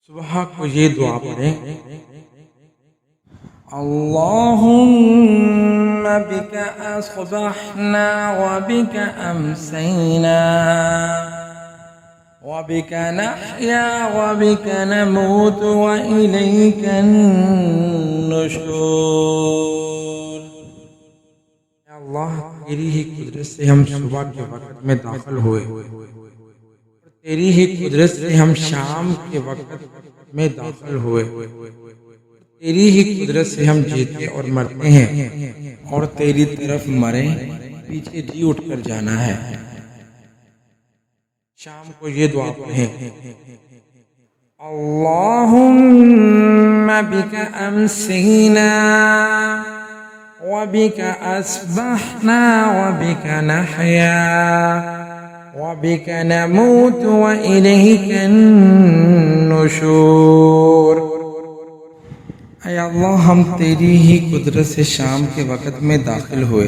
صبح کو یہ دعا پڑھیں، اللہم بک اصبحنا وبک امسینا وبک نحیا وبک نموت والیک النشور۔ اے اللہ، تیری ہی قدرت سے ہم صبح کے وقت میں داخل ہوئے، تیری ہی قدرت سے ہم شام کے وقت میں داخل ہوئے، تیری ہی قدرت سے ہم جیتے اور مرتے ہیں، اور تیری طرف مریں پیچھے جی اٹھ کر جانا ہے۔ شام کو یہ دعا پڑھیں، اللہم بک امسینا وبک اصبحنا وبک نحیا وبک نموت والیک النشور۔ اے اللہ، ہم تیری ہی قدرت سے شام کے وقت میں داخل ہوئے،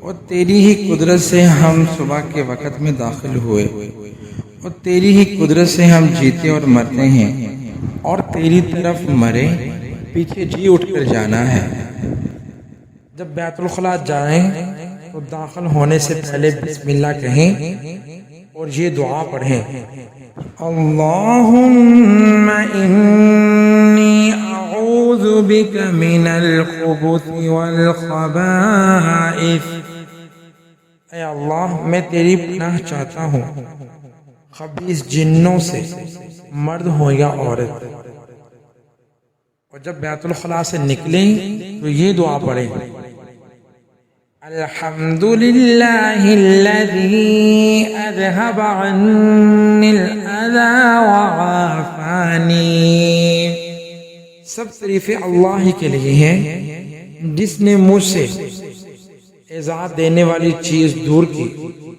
اور تیری ہی قدرت سے ہم صبح کے وقت میں داخل ہوئے، اور تیری ہی قدرت سے ہم جیتے اور مرتے ہیں، اور تیری طرف مرے پیچھے جی اٹھ کر جانا ہے۔ جب بیت الخلاء جائیں تو داخل ہونے سے پہلے بسم اللہ کہیں اور یہ دعا پڑھیں، اللہم انی اعوذ بک من الخبث والخبائث۔ اے اللہ، میں تیری پناہ چاہتا ہوں خبیث جنوں سے، مرد ہو یا عورت۔ اور جب بیت الخلاء سے نکلیں تو یہ دعا پڑھیں، الحمدللہ الذی اذہب عنی الاذی وعافانی۔ سب تعریفیں اللہ ہی کے لیے ہیں جس نے مجھ سے ایذا دینے والی چیز دور کی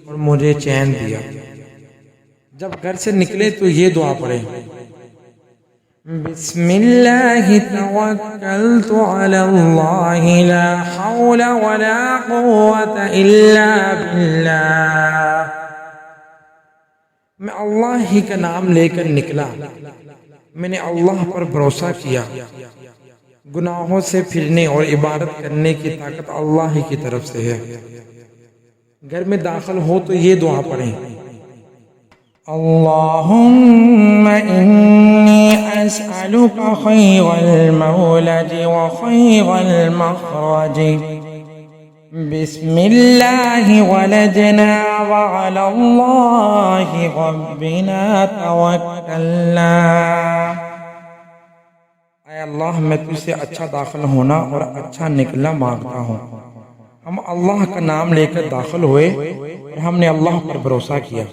اور مجھے چین دیا۔ جب گھر سے نکلے تو یہ دعا پڑھیں، بسم اللہ توکلت علی اللہ لا حول ولا قوة الا باللہ۔ میں اللہ ہی کا نام لے کر نکلا، میں نے اللہ پر بھروسہ کیا، گناہوں سے پھرنے اور عبادت کرنے کی طاقت اللہ ہی کی طرف سے ہے۔ گھر میں داخل ہو تو یہ دعا پڑھیں، اللہم انی اسألک خیر المولد وخیر المخرج، بسم اللہ ولدنا وعلی اللہ ربنا توکلنا۔ اے اللہ، میں تجھ سے اچھا داخل ہونا اور اچھا نکلنا مانگتا ہوں۔ ہم اللہ کا نام لے کر داخل ہوئے اور ہم نے اللہ پر بھروسہ کیا۔